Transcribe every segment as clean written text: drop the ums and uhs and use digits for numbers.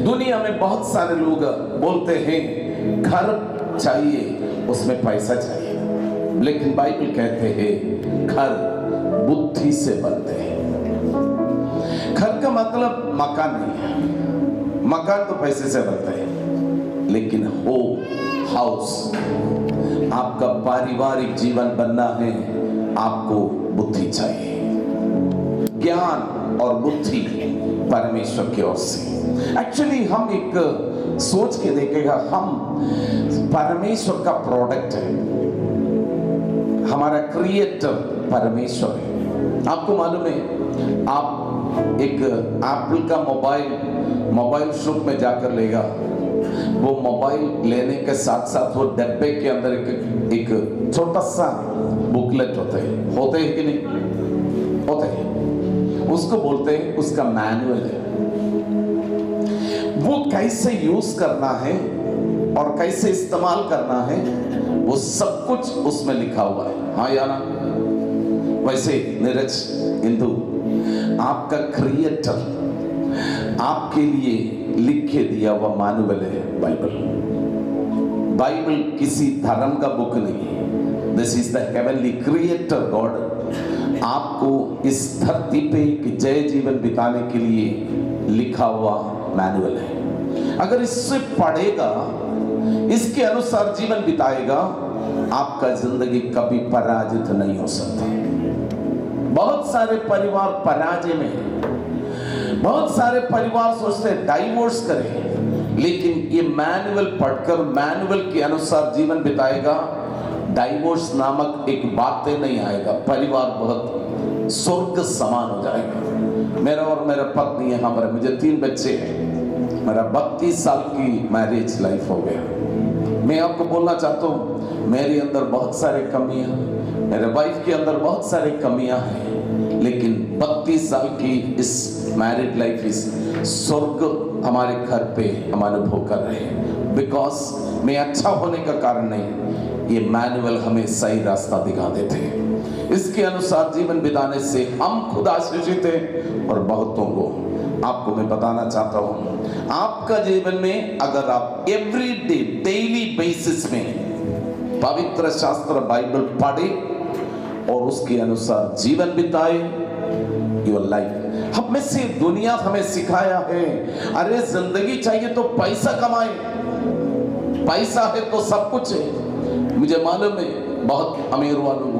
दुनिया में बहुत सारे लोग बोलते हैं घर चाहिए, उसमें पैसा चाहिए, लेकिन बाइबल कहते हैं घर बुद्धि से बनते हैं। घर का मतलब मकान नहीं है, मकान तो पैसे से बनता है, लेकिन होम हाउस, आपका पारिवारिक जीवन बनना है, आपको बुद्धि चाहिए। ज्ञान और बुद्धि परमेश्वर की ओर से। एक्चुअली हम एक सोच के देखेगा, हम परमेश्वर का प्रोडक्ट है, हमारा क्रिएटर परमेश्वर है। आपको मालूम है, आप एक एप्पल का मोबाइल शॉप में जाकर लेगा, वो मोबाइल लेने के साथ साथ वो डब्बे के अंदर एक छोटा सा बुकलेट होते हैं कि नहीं होते हैं, उसको बोलते हैं, उसका मैनुअल है। वो कैसे यूज करना है और कैसे इस्तेमाल करना है, वो सब कुछ उसमें लिखा हुआ है। हाँ या ना? वैसे नीरज हिंदू, आपका क्रिएटर आपके लिए लिख के दिया हुआ मैनुअल है बाइबल। बाइबल किसी धर्म का बुक नहीं है। This is the heavenly creator God आपको इस धरती पे एक जय जीवन बिताने के लिए लिखा हुआ मैनुअल है। अगर इससे पढ़ेगा, इसके अनुसार जीवन बिताएगा, आपका जिंदगी कभी पराजित नहीं हो सकता। बहुत सारे परिवार पराजय में हैं। बहुत सारे परिवार सोचते हैं डाइवोर्स करें, लेकिन ये मैनुअल पढ़कर मैनुअल के अनुसार जीवन बिताएगा, डाइवोर्स नामक एक बातें नहीं आएगा, परिवार बहुत स्वर्ग समान हो जाएगा। मेरा और मेरा पत्नी है, हमारे मुझे 3 बच्चे हैं, मेरा 32 साल की मैरिज लाइफ हो गया। मैं आपको बोलना चाहता हूँ, मेरे अंदर बहुत सारे कमियां, मेरे वाइफ के अंदर बहुत सारे कमियां हैं, लेकिन 32 साल की इस मैरिड लाइफ इस स्वर्ग हमारे घर पे हम अनुभव कर रहे हैं। बिकॉज मैं अच्छा होने का कारण नहीं, ये मैनुअल हमें सही रास्ता दिखा देते हैं। इसके अनुसार जीवन बिताने से हम खुद आशीषित हैं और बहुतों को। आपको मैं बताना चाहता हूं, आपका जीवन में अगर आप एवरी डे डेली बेसिस में पवित्र शास्त्र बाइबल पढ़े और उसके अनुसार जीवन बिताए, योर लाइफ। हम में से दुनिया हमें सिखाया है, अरे जिंदगी चाहिए तो पैसा कमाए, पैसा है तो सब कुछ है। मुझे मालूम है बहुत अमीर वालों को।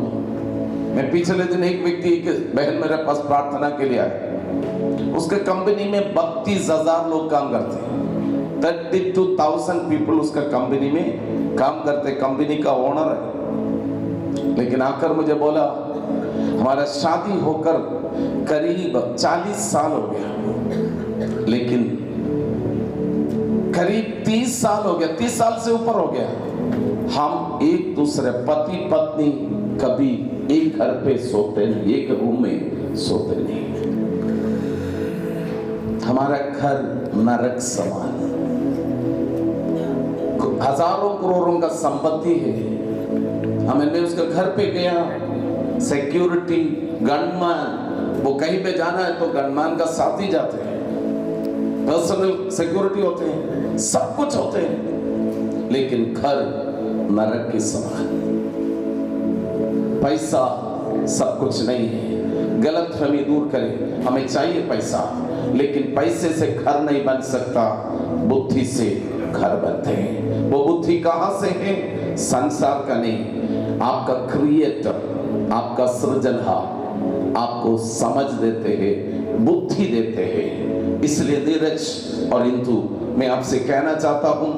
मैं पिछले दिन एक व्यक्ति, एक बहन मेरे पास प्रार्थना के लिए आए, उसके कंपनी में 32,000 लोग काम करते हैं। 32,000 पीपल उसका कंपनी में काम करते, कंपनी का ओनर है। लेकिन आकर मुझे बोला, हमारा शादी होकर करीब 40 साल हो गया, लेकिन करीब 30 साल हो गया, 30 साल से ऊपर हो गया, हम एक दूसरे पति पत्नी कभी एक घर पे सोते नहीं, एक रूम में सोते नहीं। हमारा घर नरक समान, हजारों करोड़ों का संपत्ति है। हमने उसके घर पे गया, सिक्योरिटी गनमैन, वो कहीं पे जाना है तो गनमैन का साथ ही जाते हैं, पर्सनल सिक्योरिटी होते हैं, सब कुछ होते हैं, लेकिन घर नरक के समान। पैसा सब कुछ नहीं है, गलतफहमी दूर करें। हमें चाहिए पैसा, लेकिन पैसे से घर नहीं बन सकता, बुद्धि से घर बनते हैं। वो बुद्धि कहां से है? संसार का नहीं, आपका क्रिएटर, आपका सृजनहार आपको समझ देते हैं, बुद्धि देते हैं। इसलिए नीरज और इंदु, मैं आपसे कहना चाहता हूं,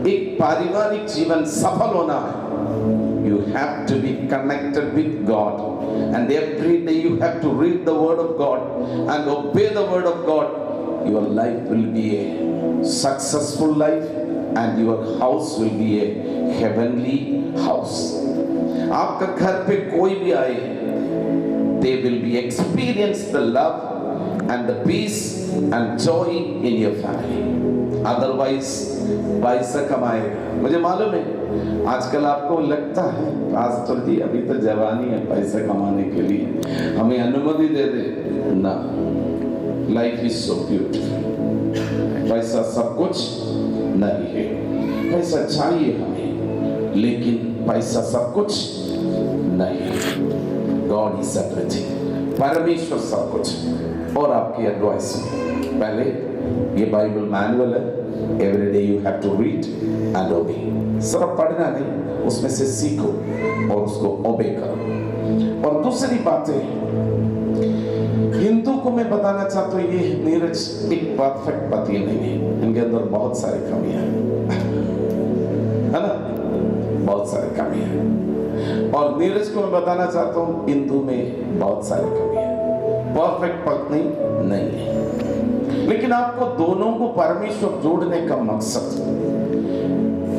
एक पारिवारिक जीवन सफल होना है, you have to be connected with God, and every day you have to read the word of God and obey the word of God. Your life will be a successful life and your house will be a heavenly house. आपका घर पे कोई भी आए, they will be experience the love and the peace and joy in your family. Otherwise पैसा कमाएगा। मुझे मालूम है आजकल आपको लगता है पास्टर जी अभी तो जवानी है पैसा कमाने के लिए, हमें अनुमति दे दे ना। लाइफ इज सो ब्यूटीफुल, पैसा सब पैसा चाहिए हमें, लेकिन पैसा सब कुछ नहीं। गॉड इज एवरीथिंग, परमेश्वर सब कुछ। और आपकी एडवाइस, पहले ये बाइबल मैनुअल है, every day you have to read and obey. सिर्फ पढ़ना नहीं, उसमें से सीखो और उसको ओबे करो। और दूसरी बात है, हिंदू को मैं बताना चाहता हूँ, ये नीरज एक परफेक्ट पति नहीं है, इनके अंदर बहुत सारी कमियां हैं, है ना, बहुत सारी कमियां हैं। और नीरज को मैं बताना चाहता हूँ, हिंदू में बहुत सारी कमियां हैं, परफेक्ट पत्नी नहीं है। लेकिन आपको दोनों को परमेश्वर जोड़ने का मकसद,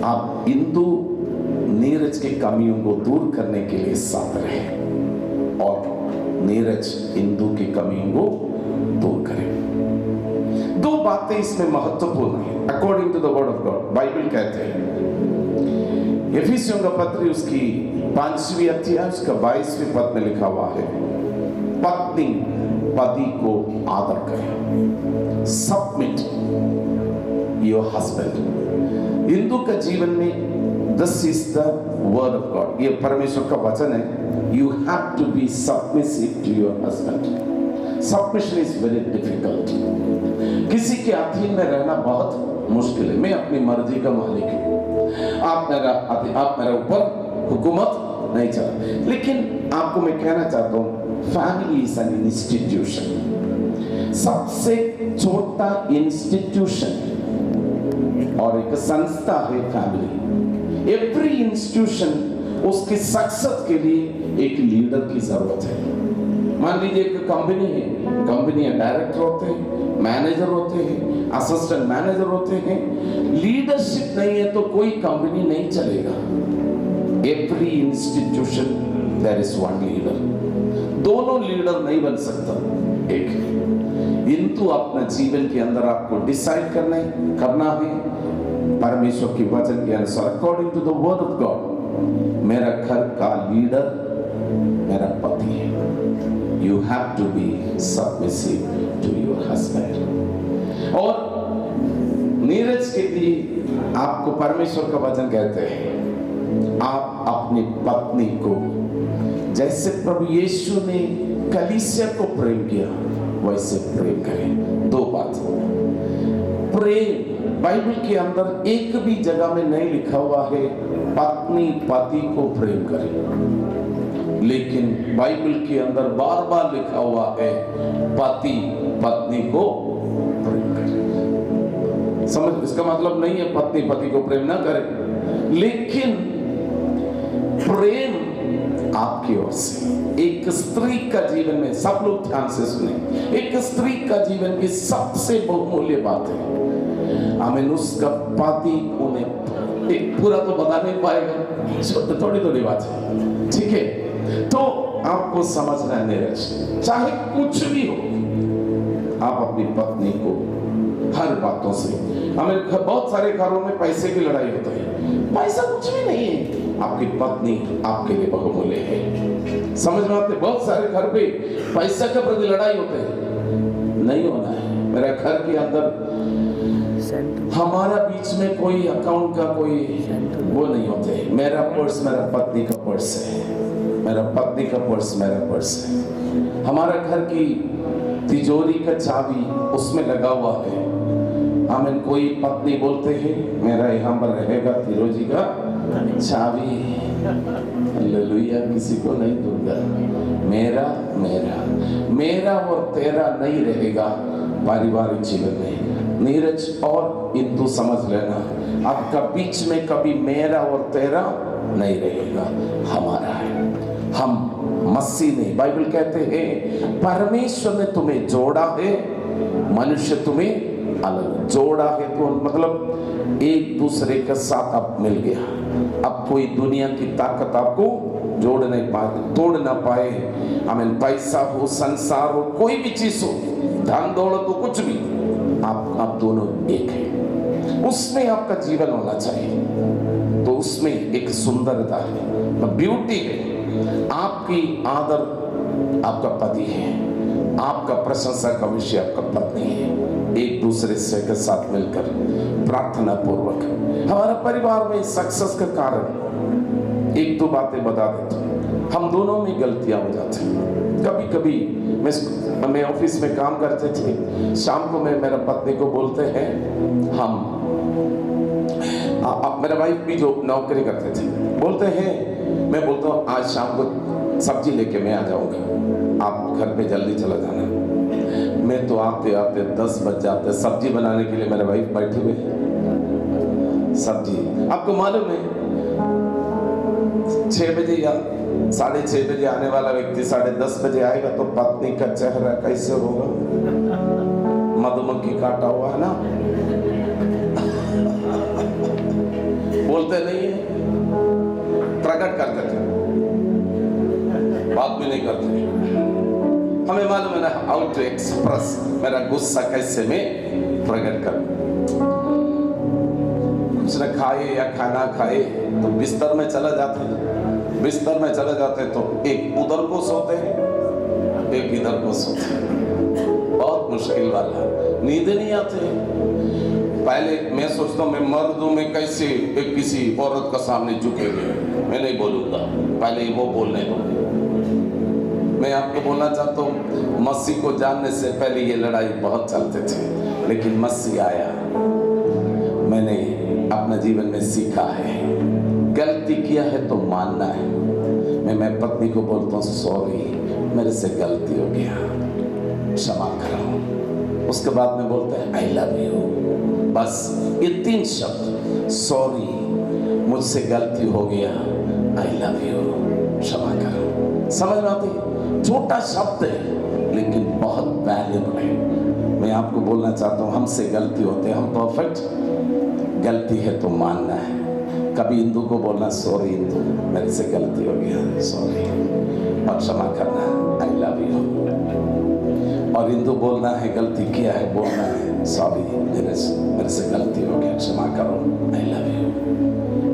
आप हिंदू नीरज की कमियों को दूर करने के लिए साथ रहे और नीरज हिंदू की कमियों को दूर करे। दो बातें इसमें महत्वपूर्ण है according to the word of God. Bible कहते हैं, एफिसियों का पत्री उसकी 5वीं अध्याय उसका 22वें पद में लिखा हुआ है, पत्नी पति को आदर करे, सबमिट योर हस्बैंड। हिंदू का जीवन में this is the word of God, ये परमेश्वर का वचन है। You have to be submissive to your husband. Submission is very difficult. किसी के अधीन में रहना बहुत मुश्किल है। मैं अपनी मर्जी का मालिक हूँ, आप मेरे ऊपर हुकूमत नहीं चला। लेकिन आपको मैं कहना चाहता हूँ, फैमिली इज एन इंस्टीट्यूशन, सबसे छोटा इंस्टीट्यूशन और एक संस्था है फैमिली। एवरी इंस्टीट्यूशन, उसकी सक्सेस के लिए एक लीडर की जरूरत है। मान लीजिए एक कंपनी है, कंपनी में डायरेक्टर होते हैं, मैनेजर होते हैं, असिस्टेंट मैनेजर होते हैं। लीडरशिप नहीं है तो कोई कंपनी नहीं चलेगा। Every institution there is one leader. दोनों लीडर नहीं बन सकता, एक। किंतु अपना जीवन के अंदर आपको डिसाइड करना है परमेश्वर की वचन के अनुसार, according to the word of God. मेरा घर का लीडर मेरा पति है। You have to be submissive to your husband. और नीरज के लिए आपको परमेश्वर का वचन कहते हैं, आप अपनी पत्नी को जैसे प्रभु यीशु ने कलीसिया को प्रेम किया वैसे प्रेम करें। दो बात, प्रेम बाइबल के अंदर एक भी जगह में नहीं लिखा हुआ है पत्नी पति को प्रेम करे, लेकिन बाइबल के अंदर बार बार लिखा हुआ है पति पत्नी को प्रेम करे। समझ, इसका मतलब नहीं है पत्नी पति को प्रेम ना करे, लेकिन प्रेम आपकी ओर से। एक स्त्री का जीवन में, सब लोग ध्यान से सुने, एक स्त्री का जीवन की सबसे बहुमूल्य बात है, हमें उसका पति उन्हें, एक पूरा तो बता नहीं पाएगा, थोड़ी थोड़ी बात है, ठीक है। तो आपको समझना है नीरज, चाहे कुछ भी हो, आप अपनी पत्नी को हर बातों से, हमें बहुत सारे घरों में पैसे की लड़ाई होती है, पैसा कुछ भी नहीं है, आपकी पत्नी आपके लिए बहुमूल्य है। समझ में आते, बहुत सारे घर पे पैसा के प्रति लड़ाई होते हैं, नहीं होना है। मेरा घर के अंदर हमारा बीच में कोई अकाउंट का कोई वो नहीं होते। मेरा पर्स मेरा पत्नी का पर्स है, मेरा पत्नी का पर्स मेरा पर्स है। हमारा घर की तिजोरी का चाबी उसमें लगा हुआ है। हमें कोई पत्नी बोलते हैं मेरा यहाँ पर रहेगा तिजोरी का चाबी, हालेलुया, किसी को नहीं दूंगा। मेरा मेरा मेरा और तेरा नहीं रहेगा पारिवारिक जीवन में। नीरज और हिंदू समझ लेना, आपका बीच में कभी मेरा और तेरा नहीं रहेगा, हमारा है। हम मसीह ने, बाइबल कहते हैं परमेश्वर ने तुम्हें जोड़ा है, मनुष्य तुम्हें अलग जोड़ा है। तो मतलब एक दूसरे के साथ आप मिल गया। अब कोई दुनिया की ताकत आपको जोड़ नहीं पाए, तोड़ ना पाए। हमें पैसा हो, संसार हो, कोई भी चीज हो, धन दौलत हो, कुछ भी, आप दोनों एक हैं। उसमें आपका जीवन होना चाहिए। तो उसमें एक सुंदरता है, ब्यूटी है। आपकी आदर आपका पति है, आपका प्रशंसा का विषय आपका पत्नी है। एक दूसरे से के साथ मिलकर प्रार्थना पूर्वक हमारा परिवार में सक्सेस का कारण एक दो बातें बता देता हूं। हम दोनों में गलतियां हो जाती हैं। कभी कभी मैं ऑफिस में काम करते थे, शाम को मैं मेरा पत्नी को बोलते हैं, हम मेरा वाइफ भी जो नौकरी करते थे, बोलते हैं, मैं बोलता हूँ आज शाम को सब्जी लेके मैं आ जाऊंगा, आप घर पे जल्दी चला जाना। मैं तो आते आते 10 बज जाते, सब्जी बनाने के लिए मेरे वाइफ बैठे हुए। सब्जी आपको मालूम है 6 बजे या 6:30 बजे आने वाला व्यक्ति 10:30 बजे आएगा तो पत्नी का चेहरा कैसे होगा? मधुमक्खी काटा हुआ है ना। बोलते नहीं है, प्रकट कर देते, बात भी नहीं करते। हमें मालूम है ना हाउ टू एक्सप्रेस मेरा गुस्सा कैसे मैं प्रकट करूं। कुछ न खाए या खाना खाए तो बिस्तर में चला जाते हैं, बिस्तर में चले जाते तो एक उधर को सोते हैं, एक इधर को सोते हैं। बहुत मुश्किल वाला, नींद नहीं आते। पहले मैं सोचता हूँ मैं मर्द हूं, मैं कैसे एक किसी औरत का सामने झुकेंगे, मैं नहीं बोलूंगा, पहले वो बोलने दो। मैं आपको बोलना चाहता हूँ मसीह को जानने से पहले ये लड़ाई बहुत चलते थे, लेकिन मसीह आया, मैंने अपने जीवन में सीखा है गलती किया है तो मानना है। मैं पत्नी को बोलता हूँ सॉरी, मेरे से गलती हो गया, क्षमा करो। उसके बाद में बोलते हैं आई लव यू। बस ये 3 शब्द, सॉरी, मुझसे गलती हो गया, आई लव यू, क्षमा करो। समझ में आती? छोटा शब्द है लेकिन बहुत वैल्यूबल है। मैं आपको बोलना चाहता हूँ हमसे गलती होते हैं, हम परफेक्ट, गलती है तो मानना है। कभी इंदु को बोलना सॉरी इंदु, मेरे से गलती हो गया, सॉरी, और क्षमा करना, आई लव यू। और इंदु बोलना है गलती किया है, बोलना है सॉरी, मेरे से गलती हो गया, क्षमा करो, आई लव यू।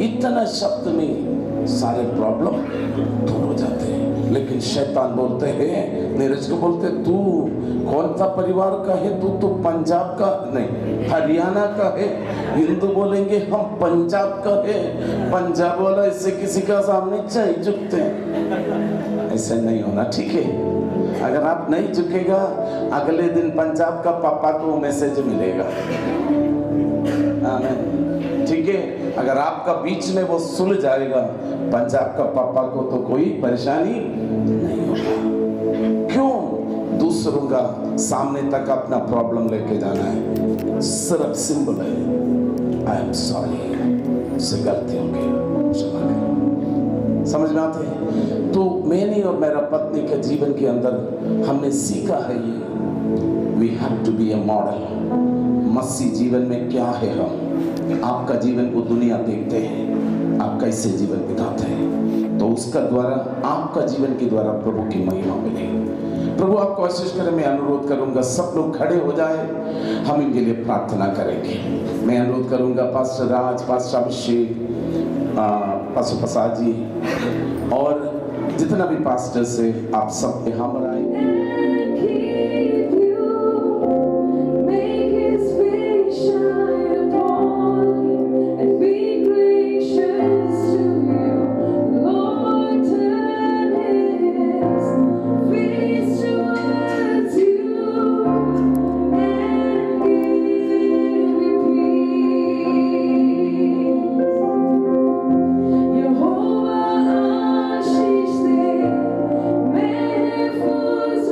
इतना शब्द में सारे प्रॉब्लम दूर हो जाते हैं। लेकिन शैतान बोलते हैं, नीरज को बोलते, तू कौन सा परिवार का है? तू तो पंजाब का नहीं, हरियाणा का है। हिंदू बोलेंगे हम पंजाब का है, पंजाब वाला इससे किसी का सामने चाय झुकते हैं। ऐसे नहीं होना, ठीक है? अगर आप नहीं झुकेगा, अगले दिन पंजाब का पापा को मैसेज मिलेगा, ठीक है? अगर आपका बीच में वो सुलझ जाएगा, पंजाब का पापा को तो कोई परेशानी नहीं होगा। क्यों दूसरों का सामने तक अपना प्रॉब्लम लेके जाना है? सिर्फ सिंबल है, आई एम सॉरी, से गलती हो गई, क्षमा करो। समझ में आते हैं? तो मैंने और मेरा पत्नी के जीवन के अंदर हमने सीखा है ये, we have to be a model. मसीह जीवन में क्या है? हम आपका जीवन को दुनिया देखते हैं, आप कैसे जीवन बिताते हैं, तो उसका द्वारा आपका जीवन के द्वारा प्रभु की महिमा मिलेगी। प्रभु आप कोशिश करें, मैं अनुरोध करूंगा सब लोग खड़े हो जाए, हम इनके लिए प्रार्थना करेंगे। मैं अनुरोध करूंगा पास्टर राज, पास्टर अभिषेक, पास्टर प्रसाद जी और जितना भी पास्टर से आप सब यहाँ पर आए। Fools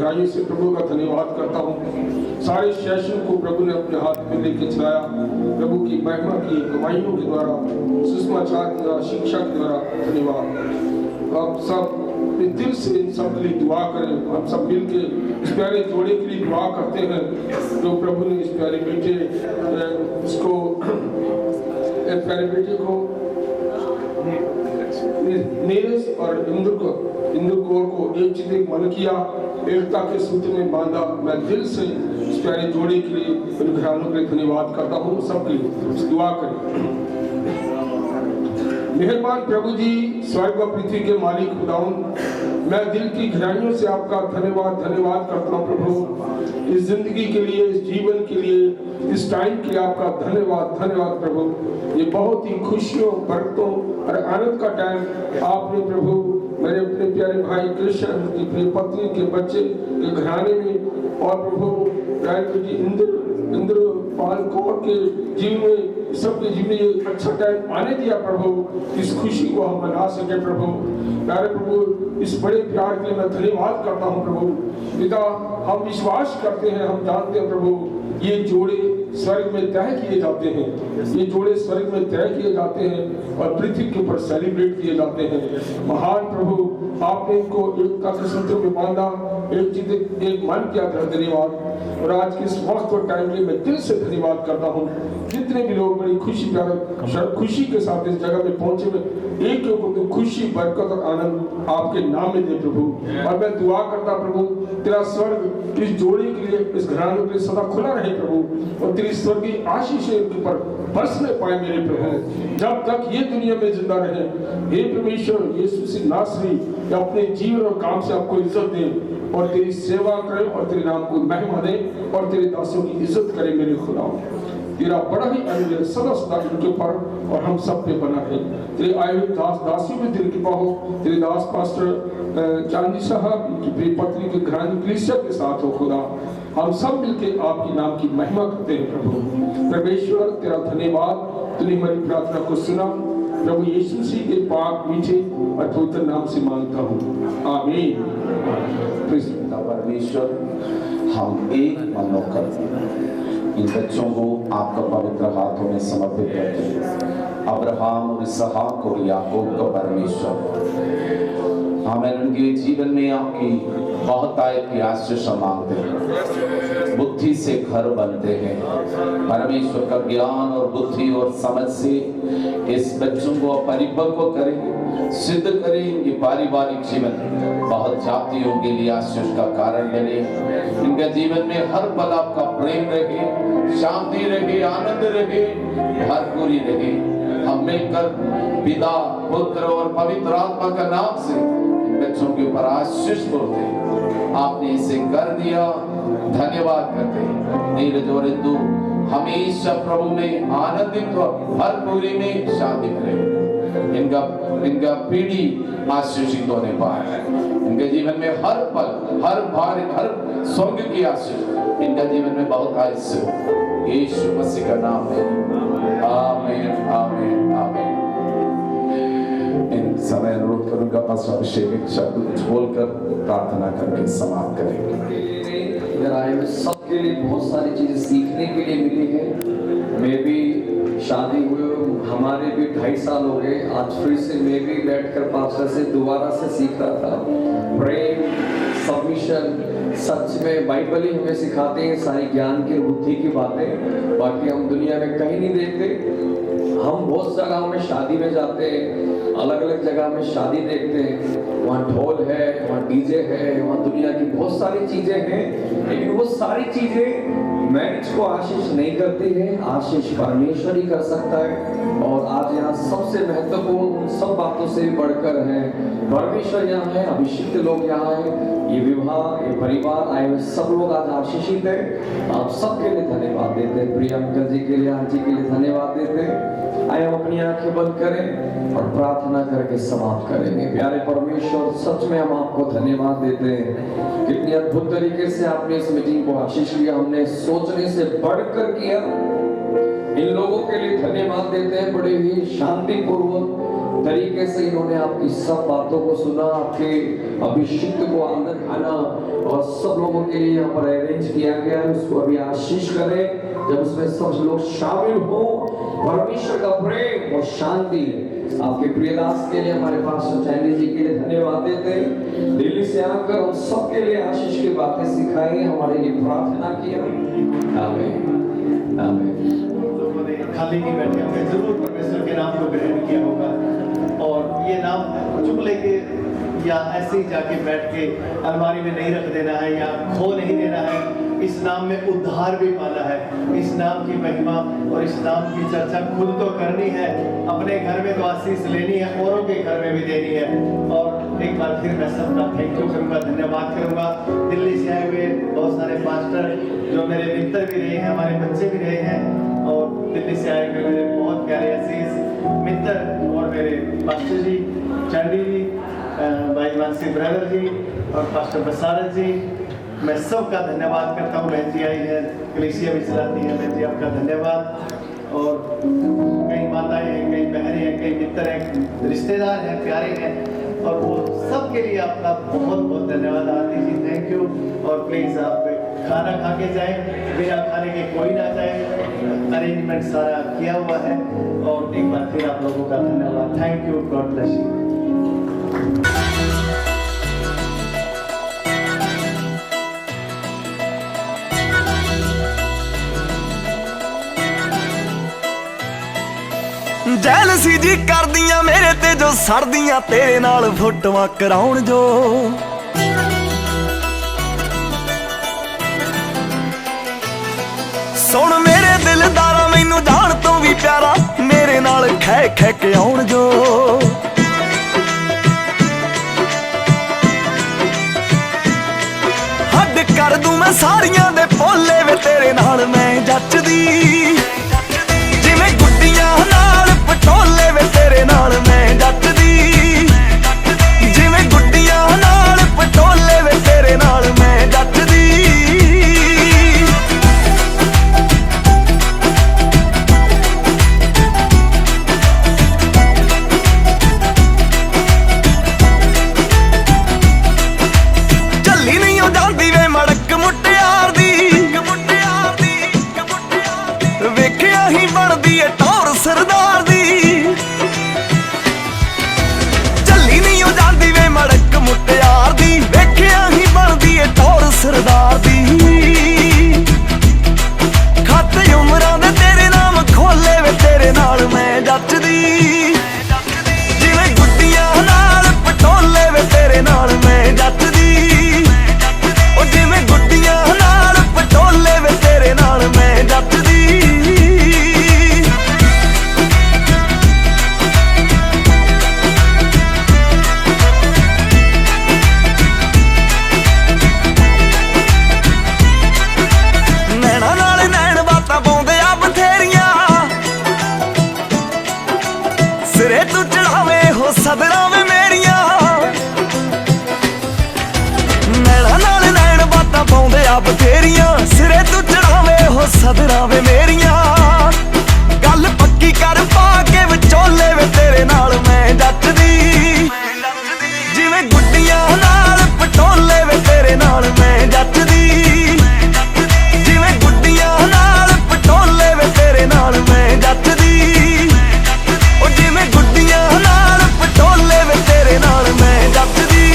गहराइयों से प्रभु का धन्यवाद करता हूँ। सारे सेशन को प्रभु ने अपने हाथ में लेके चलाया। प्रभु की महिमा की कमाइयों के द्वारा, सुसमाचार के द्वारा, शिक्षा के द्वारा धन्यवाद। आप सब दिल से इन सब के लिए दुआ करें। हम सब मिल के इस प्यारे जोड़े के लिए दुआ करते हैं जो प्रभु ने इस प्यारे बेटे को नीरज और इंद्र कौर को एक चित एक मन किया, एकता के सूत्र में बांधा। मैं दिल से इस प्यारे जोड़े के लिए, इन घरानों के लिए धन्यवाद करता हूँ। सबके लिए दुआ करें। मेहरबान प्रभु जी, स्वर्ग व पृथ्वी के मालिक खुदावंद, मैं दिल की गहराइयों से आपका धन्यवाद करता हूँ प्रभु। इस जिंदगी के लिए, इस जीवन के लिए, इस टाइम के लिए आपका धन्यवाद प्रभु। ये बहुत ही खुशियों, बरकतों और आनंद का टाइम आपने प्रभु मेरे अपने प्यारे भाई कृष्ण, अपनी पत्नी के बच्चे के घराने में, और प्रभु इंद्र पाल कौर के जीवन में, सबके जीवन में ये अच्छा टाइम आने दिया प्रभु। इस खुशी को हम मना सके प्रभु। प्यारे प्रभु, इस बड़े प्यार के लिए मैं धन्यवाद करता हूँ प्रभु। पिता, हम विश्वास करते हैं, हम जानते हैं प्रभु, ये जोड़े स्वर्ग में तय किए जाते हैं। ये जोड़े स्वर्ग में तय किए जाते हैं और पृथ्वी के ऊपर सेलिब्रेट किए जाते हैं। महान प्रभु, आपने इनको एकता के सूत्र में बांधा, एक मन किया। धन्यवाद। और आज के इस वक्त और टाइम के मैं दिल से धन्यवाद करता हूँ। जितने भी लोग बड़ी खुशी के साथ इस जगह में पहुंचे हुए, एक को खुशी, बरकत और आनंद आपके नाम में दे प्रभु। और मैं दुआ करता प्रभु, तेरा स्वर्ग इस जोड़े के लिए, इस घरानों के लिए सदा खुला रहे प्रभु, और तेरी स्वर्गीय आशीष इनके ऊपर बरसने पाए मेरे प्रभु, जब तक ये दुनिया में जिंदा रहे। हे परमेश्वर, यीशु मसीह नासरी अपने जीवन और काम से आपको इज्जत दे और तेरी सेवा करें और तेरे नाम को महिमा दे और तेरे दासों की इज्जत करें मेरे खुदा। तेरा बड़ा ही अनुग्रह सदा सदा इनके ऊपर और हम सब पे बना है। तेरे आए हुए दास दासियों में तेरी कृपा हो। तेरे दास पास्टर चांदी साहब, इनकी प्रिय पत्नी के घराने कलीसिया के साथ हो खुदा। हम सब मिलके आपके नाम की महिमा करते हैं प्रभु। परमेश्वर, तेरा धन्यवाद, तूने हमारी प्रार्थना को सुना। प्रभु यीशु मसीह के पाक मीठे और पवित्र नाम से मांगता हूँ, आमीन। परमेश्वर, हम एक मन होकर इन बच्चों को आपका पवित्र हाथों में समर्पित करते हैं। अब्राहम और इसहाक और याकूब का परमेश्वर, हमें उनके जीवन में आपकी बहुत आय की आशीष मांगते हैं। बुद्धि से घर बनते हैं। परमेश्वर का ज्ञान और बुद्धि और समझ से इस बच्चों को परिपक्व करें, सिद्ध करें। इनके पारिवारिक जीवन बहुत जातियों के लिए आशीष का कारण बने। इनके जीवन में हर पल आपका प्रेम रहे, शांति रहे, आनंद रहे, भरपूरी रहे। हम मिलकर पिता, पुत्र और पवित्र आत्मा का नाम से बच्चों के ऊपर आशीष बोलते हैं। आपने इसे कर दिया, धन्यवाद करते हैं। नीरज और इंदु हमेशा प्रभु में आनंदित और भरपूरी में शांति करें। इनका पीढ़ी आशीषित होने पाए। इनके जीवन में हर पल, हर भार, हर स्वर्ग की आशीष इनका जीवन में बहुत आशीष हो। यीशु मसीह का नाम है, आमीन, आमीन, आमीन। इन समय अनुरोध करूंगा पास्टर अभिषेक एक शब्द बोलकर प्रार्थना करके समाप्त करेंगे। इधर आए हुए सबके लिए बहुत सारी चीजें सीखने के लिए मिली है। मैं भी शादी हुए हमारे भी 2.5 साल हो गए। आज फिर से मैं भी बैठकर पास्टर से दोबारा से सीख रहा था। प्रेम, सबमिशन, सच में बाइबल ही हमें सिखाते हैं सारी ज्ञान की, बुद्धि की बातें। बाकी हम दुनिया में कहीं नहीं देखते। हम बहुत जगह में शादी में जाते हैं, अलग अलग जगह में शादी देखते हैं, वहाँ ढोल है, वहाँ डीजे है, वहाँ दुनिया की बहुत सारी चीजें हैं। लेकिन वो सारी चीजें मैरिज को आशीष नहीं करती है, आशीष परमेश्वर ही कर सकता है। और आज यहाँ सबसे महत्वपूर्ण उन सब बातों से भी बढ़कर है, परमेश्वर यहाँ है, अभिषिक्त लोग यहाँ है। ये विवाह, ये परिवार आए हुए सब लोग आज आशीषित है। आप सबके लिए धन्यवाद देते हैं। प्रिय अंकल जी के लिए, आंटी के लिए धन्यवाद देते हैं। आइए हम अपनी आंखें बंद करें और प्रार्थना करके समाप्त करेंगे। प्यारे परमेश्वर, सच में हम आपको धन्यवाद देते हैं। कितनी अद्भुत तरीके से आपने इस मीटिंग को आशीष लिया, हमने सोचने से बढ़कर किया। इन लोगों के लिए धन्यवाद देते हैं। बड़े ही शांति पूर्वक तरीके से इन्होंने आपकी सब बातों को सुना, आपके अभिषिक्त को आनंद खाना और सब लोगों के लिए यहाँ पर अरेंज किया गया है। उसको अभी आशीष करें जब उसमें सब लोग शामिल हो। परमेश्वर का प्रेम और शांति आपके प्रियदास के लिए, हमारे पास चैनी जी के लिए धन्यवाद देते हैं। दिल्ली से आकर हम सबके लिए आशीष की बातें सिखाई, हमारे लिए प्रार्थना किया। आमीन आमीन। खाली नहीं बैठे होंगे, जरूर परमेश्वर के नाम को ग्रहण किया होगा और ये नाम चुप लेके या ऐसे ही जाके बैठ के अलमारी में नहीं रख देना है या खो नहीं देना है। इस नाम में उद्धार भी पाना है, इस नाम की महिमा और इस नाम की चर्चा खुद तो करनी है, अपने घर में तो आशीष लेनी है, औरों के घर में भी देनी है। और एक बार फिर मैं सबका थैंक यू करूँगा, धन्यवाद करूँगा। दिल्ली से आए हुए बहुत सारे पास्टर जो मेरे मित्र भी रहे हैं, हमारे बच्चे भी रहे हैं, और दिल्ली से आए हुए मेरे बहुत प्यारे अजीज मित्र और मेरे पास्टर जी, चंडी जी, भाई मानसी ब्रदर जी और पास्टर बसारत जी, मैं सबका धन्यवाद करता हूँ। बहन जी आई है, कलीसिया भी चलाती है, बहन जी आपका धन्यवाद। और कई माताएं हैं, कई बहनें हैं, कई मित्र हैं, रिश्तेदार हैं, प्यारे हैं, और वो सब के लिए आपका बहुत बहुत धन्यवाद। आरती जी थैंक यू। और प्लीज़ आप खाना खा के जाएँ, बिना खाने के कोई ना जाए, अरेंजमेंट सारा किया हुआ है। और एक बार फिर आप लोगों का धन्यवाद। Thank you, God bless you. Jealousy ਜੀ ਕਰਦੀਆਂ ਮੇਰੇ ਤੇ ਜੋ ਸੜਦੀਆਂ ਤੇਰੇ ਨਾਲ ਫੋਟੋਆਂ ਕਰਾਉਣ ਜੋ। ਸੁਣ ਮੇਰੇ ਦਿਲਦਾਰਾ ਮੈਨੂੰ ਜਾਣ ਤੋਂ ਵੀ ਪਿਆਰਾ ਮੇਰੇ ਨਾਲ ਖਹਿ ਖਹਿ ਕੇ ਆਉਣ ਜੋ। ਹੱਦ ਕਰ ਦੂੰ ਮੈਂ ਸਾਰੀਆਂ ਦੇ ਭੋਲੇ ਵੇ ਤੇਰੇ ਨਾਲ ਮੈਂ ਜੱਚਦੀ, ਜਿਵੇਂ ਗੁੱਡੀਆਂ ਨਾਲ ਪਟੋਲੇ ਵੇ ਤੇਰੇ ਨਾਲ ਮੈਂ ਜੱਚਦੀ, ਜਿਵੇਂ ਗੁੱਡੀਆਂ ਨਾਲ ਪਟੋਲੇ ਵੇ ਤੇਰੇ ਨਾਲ ਮੈਂ ਜੱਚਦੀ। ਚੱਲੀ ਨਹੀਂ ਉਹ ਜਾਂਦੀ ਵੇ ਮੜਕ ਮੁਟਿਆਰ ਦੀ, ਵੇਖਿਆ ਹੀ ਬਣਦੀ ਏ ਟੌਰ ਸਰਦਾਰ ਦੀ। ਚੱਲੀ ਨਹੀਂ ਉਹ ਜਾਂਦੀ ਵੇ ਮੜਕ ਮੁਟਿਆਰ ਦੀ, ਵੇਖਿਆ ਹੀ ਬਣਦੀ ਏ ਟੌਰ ਸਰਦਾਰ ਦੀ। ਖਾਤੇ ਉਮਰਾਂ ਦੇ ਤੇਰੇ ਨਾਮ ਖੋਲੇ ਵੇ ਤੇਰੇ ਨਾਲ ਮੈਂ ਜੱਚਦੀ, ਜਿਵੇਂ ਗੁੱਡੀਆਂ ਨਾਲ ਪਟੋਲੇ ਵੇ ਤੇਰੇ ਨਾਲ ਮੈਂ ਜੱਚਦੀ, ਉਹ ਜਿਵੇਂ ਗੁੱਡੀਆਂ ਨਾਲ ਪਟੋਲੇ ਵੇ ਤੇਰੇ ਨਾਲ ਮੈਂ ਜੱਚਦੀ। ਨੈਣਾ ਨਾਲ ਨੈਣ ਬਾਤਾਂ ਪਾਉਂਦੇ ਆ ਬਥੇਰੀਆਂ, ਸਿਰੇ ਤੂੰ ਚੜਾਵੇ ਹੋ ਸਦਰਾਂ ਵੇ ਮੇਰੀਆਂ। ਨੈਣਾ ਨਾਲ ਨੈਣ ਬਾਤਾਂ ਪਾਉਂਦੇ ਆ ਬਥੇਰੀਆਂ, ਸਿਰੇ ਤੂੰ ਚੜਾਵੇ ਹੋ ਸਦਰਾਂ ਵੇ ਮੇਰੀਆਂ। ਗੱਲ ਪੱਕੀ ਕਰ ਪਾ ਕੇ ਵਿਚੋਲੇ ਵੇ ਤੇਰੇ ਨਾਲ ਮੈਂ ਜੱਚਦੀ, ਜਿਵੇਂ ਗੁੱਡੀਆਂ ਨਾਲ ਪਟੋਲੇ ਵੇ ਤੇਰੇ ਨਾਲ ਮੈਂ ਜੱਚਦੀ, ਜਿਵੇਂ ਗੁੱਡੀਆਂ ਨਾਲ ਪਟੋਲੇ ਵੇ ਤੇਰੇ ਨਾਲ ਮੈਂ ਜੱਚਦੀ, ਉਹ ਜਿਵੇਂ ਗੁੱਡੀਆਂ ਨਾਲ ਪਟੋਲੇ ਵੇ ਤੇਰੇ ਨਾਲ ਮੈਂ ਜੱਚਦੀ।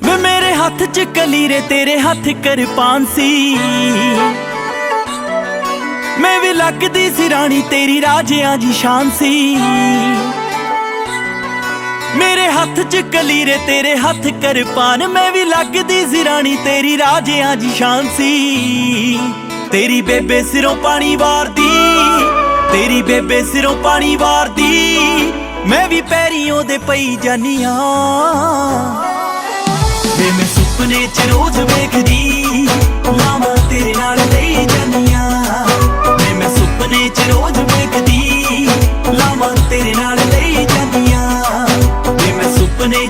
ਵੇ ਮੇਰੇ ਹੱਥ 'ਚ ਕਲੀਰੇ ਤੇਰੇ ਹੱਥ ਕਿਰਪਾਨ ਸੀ, ਮੈਂ ਵੀ ਲੱਗਦੀ ਸੀ ਰਾਣੀ ਤੇਰੀ ਰਾਜਿਆਂ ਦੀ ਸ਼ਾਨ ਸੀ। ਮੇਰੇ ਹੱਥ 'ਚ ਕਲੀਰੇ ਤੇਰੇ ਹੱਥ ਕਿਰਪਾਨ, ਮੈਂ ਵੀ ਲੱਗਦੀ ਸੀ ਰਾਣੀ ਤੇਰੀ ਰਾਜਿਆਂ ਦੀ ਸ਼ਾਨ ਸੀ। ਤੇਰੀ ਬੇਬੇ ਸਿਰੋਂ ਪਾਣੀ ਵਾਰਦੀ, ਤੇਰੀ ਬੇਬੇ ਸਿਰੋਂ ਪਾਣੀ ਵਾਰਦੀ, ਮੈਂ ਵੀ ਪੈਰੀਂ ਉਹਦੇ ਪਈ ਜਾਨੀਆਂ। ਵੇ ਮੈਂ ਸੁਪਨੇ 'ਚ ਰੋਜ਼ ਵੇਖਦੀ ਲਾਵਾਂ ਤੇਰੇ ਨਾਲ ਲਈ ਜਾਨੀਆਂ। ਵੇ ਮੈਂ ਸੁਪਨੇ 'ਚ ਰੋਜ਼ ਵੇਖਦੀ ਲਾਵਾਂ ਤੇਰੇ ਨਾਲ ਲਈ ਜਾਨੀਆਂ। ਵੇ ਮੈਂ ਸੁਪਨੇ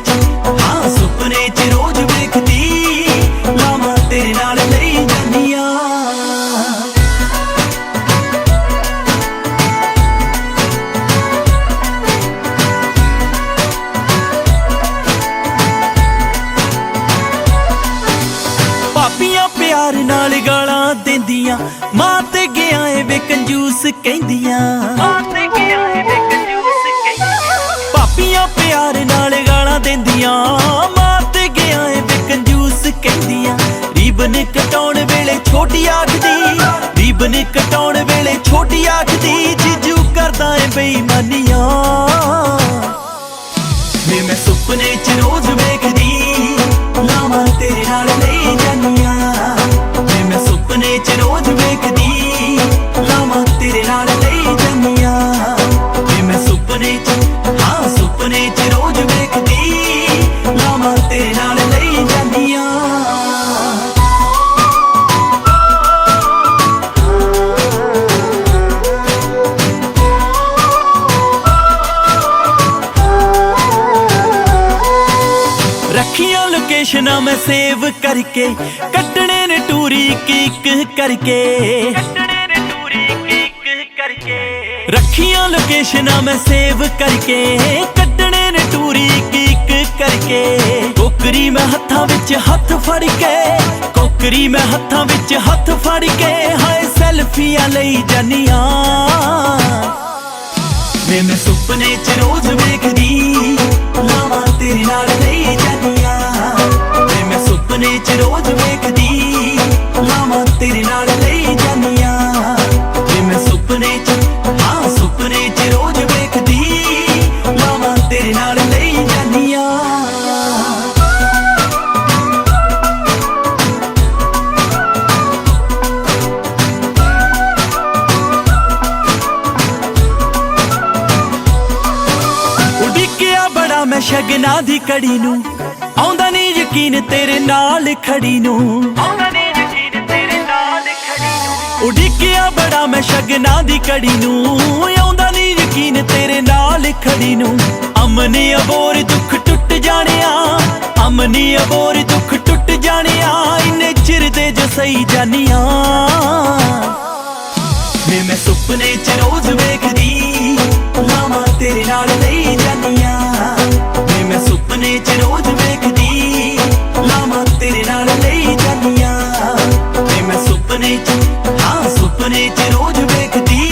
प्यार नाल गालां देंदियां मां ते गया ए वे कंजूस कहंदियां भापियां प्यार नाल गालां देंदियां मां ते गया ए वे कंजूस कहंदियां रीबन कटाउण वेले छोटी आखदी रीबन कटाउण वेले छोटी आखदी जीजू करदा ए बेईमानियां वे मैं सुपने च रोज वेखदी लावां तेरे नाल लई जानियां वे मैं सुपने च रोज वेखदी लावां तेरे नाल लई जानियां वे मैं सुपने च हाँ सुपने च रोज वेखदी लावां तेरे नाल लई जानियां रखियां लोकेशना मैं सेव करके कटने ने टूरी एक करके रखियां लोकेशना मैं सेव करके कटने ने टूरी एक करके कोकरी मैं हत्थां विच हत्थ फड़ के कोकरी मैं हत्थां विच हत्थ फड़ के हाय सैल्फियां लई जानियां वे मैं सुपने च रोज वेखदी लावां तेरे नाल लई जानियां वे मैं सुपने च रोज वेखदी लावां तेरे नाल लई जानियां वे मैं सुपने च हाँ सुपने च रोज वेखदी लावां तेरे नाल लई जानियां मैं शगना दी कड़ी नू आउंदा नी यकीन तेरे नाल खड़ी नू उडिकिया बड़ा मैं शगना दी कड़ी नू आउंदा नी यकीन तेरे नाल खड़ी नू अमनी अबोर दुख टुट जाने अमनी अबोर दुख टुट जाने इन्ने चिर दे जो सही जानियां वे मैं सुपने च रोज वेखदी लावां तेरे नाल लई जानियां वे मैं सुपने च रोज वेखदी लावां तेरे नाल लई जानियां वे मैं सुपने च हाँ सुपने च रोज वेखदी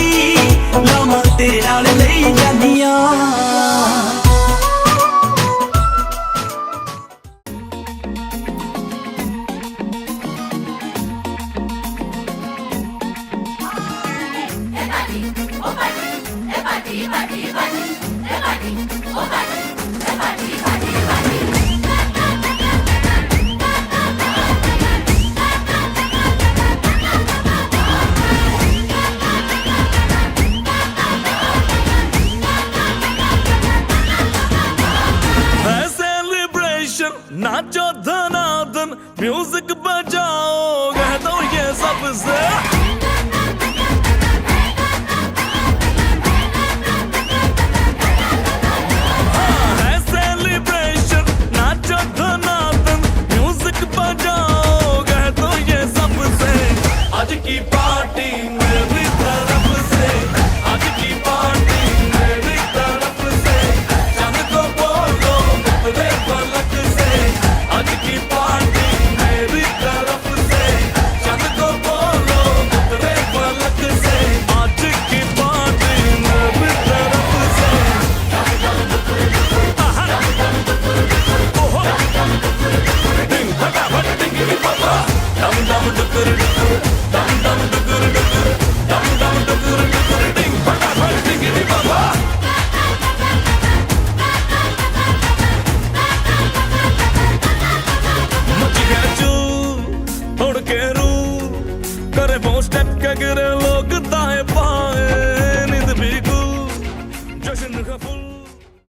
लावां तेरे नाल लई जानियां नाचो धनाधन म्यूजिक बजाओ कह दो ये सबसे है सेलिब्रेशन नाचो धनाधन म्यूजिक बजाओ कह दो ये सबसे आज की पार्टी मेरी तरफ से आज की पार्टी मेरी तरफ से चंद को बोलो उतरे पलक से आज की पार्टी मेरी तरफ से चंद को बोलो उतरे पलक से आज की पार्टी मेरी तरफ से डिंग फटाफट डिंगी पापा डम डम डुकुर डुकुर डम डम डुकुर डुकुर डम डम डुकुर डुकुर डिंग फटाफट डिंगी पापा उड़ के रू करे वो स्टेप के गिरे लोग दाएं